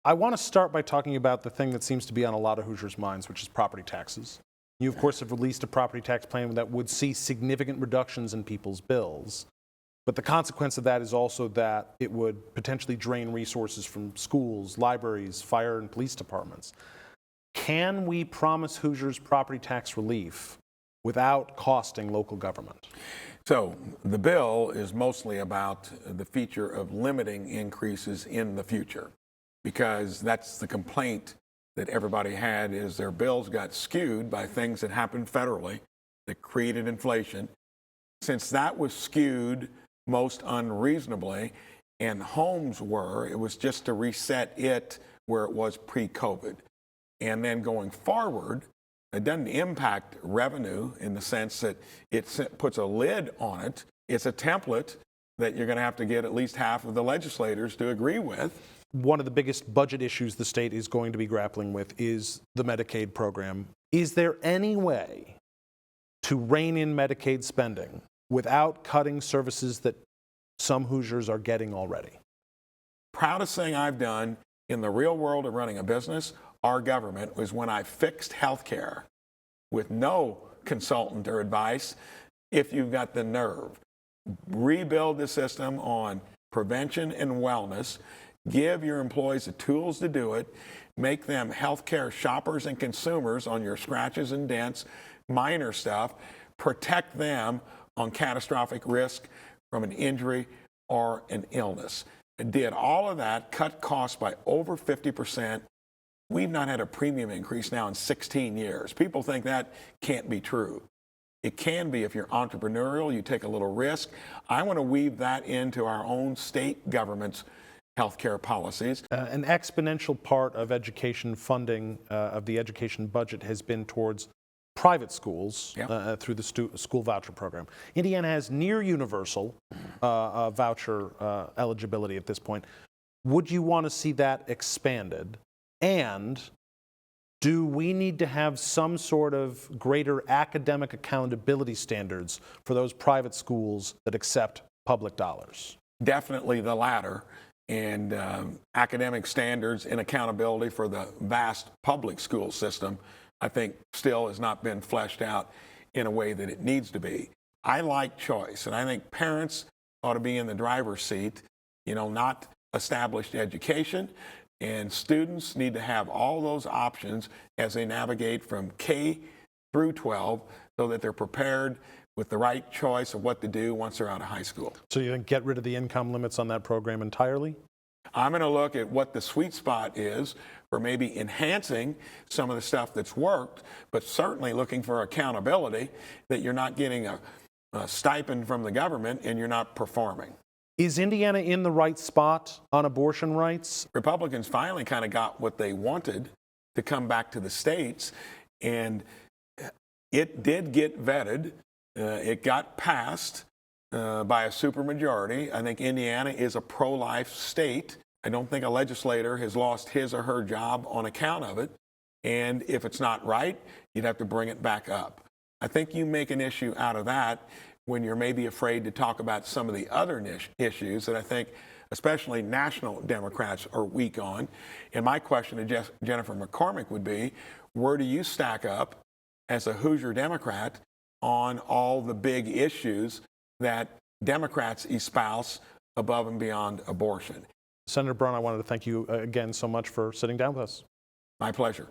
I want to start by talking about the thing that seems to be on a lot of Hoosiers' minds, which is property taxes. You, of course, have released a property tax plan that would see significant reductions in people's bills. But the consequence of that is also that it would potentially drain resources from schools, libraries, fire and police departments. Can we promise Hoosiers property tax relief without costing local government? So the bill is mostly about the feature of limiting increases in the future, because that's the complaint that everybody had, is their bills got skewed by things that happened federally that created inflation. Since that was skewed most unreasonably, and homes were, it was just to reset it where it was pre-COVID. And then going forward, it doesn't impact revenue in the sense that it puts a lid on it. It's a template that you're going to have to get at least half of the legislators to agree with. One of the biggest budget issues the state is going to be grappling with is the Medicaid program. Is there any way to rein in Medicaid spending without cutting services that some Hoosiers are getting already? Proudest thing I've done in the real world of running a business, our government, was when I fixed health care with no consultant or advice. If you've got the nerve, rebuild the system on prevention and wellness, give your employees the tools to do it, make them healthcare shoppers and consumers on your scratches and dents, minor stuff, protect them on catastrophic risk from an injury or an illness. It did all of that, cut costs by over 50%. We've not had a premium increase now in 16 years. People think that can't be true. It can be if you're entrepreneurial, you take a little risk. I want to weave that into our own state government's healthcare policies. An exponential part of education funding, of the education budget, has been towards private schools through the school voucher program. Indiana has near universal voucher eligibility at this point. Would you want to see that expanded? And do we need to have some sort of greater academic accountability standards for those private schools that accept public dollars? Definitely the latter. And academic standards and accountability for the vast public school system, I think, still has not been fleshed out in a way that it needs to be. I like choice, and I think parents ought to be in the driver's seat, not established education, and students need to have all those options as they navigate from K through 12 so that they're prepared with the right choice of what to do once they're out of high school. So you think get rid of the income limits on that program entirely? I'm going to look at what the sweet spot is for maybe enhancing some of the stuff that's worked, but certainly looking for accountability, that you're not getting a stipend from the government and you're not performing. Is Indiana in the right spot on abortion rights? Republicans finally kind of got what they wanted to come back to the states, and it did get vetted. It got passed by a supermajority. I think Indiana is a pro-life state. I don't think a legislator has lost his or her job on account of it. And if it's not right, you'd have to bring it back up. I think you make an issue out of that when you're maybe afraid to talk about some of the other issues that I think especially national Democrats are weak on. And my question to Jennifer McCormick would be, where do you stack up as a Hoosier Democrat on all the big issues that Democrats espouse above and beyond abortion? Senator Braun, I wanted to thank you again so much for sitting down with us. My pleasure.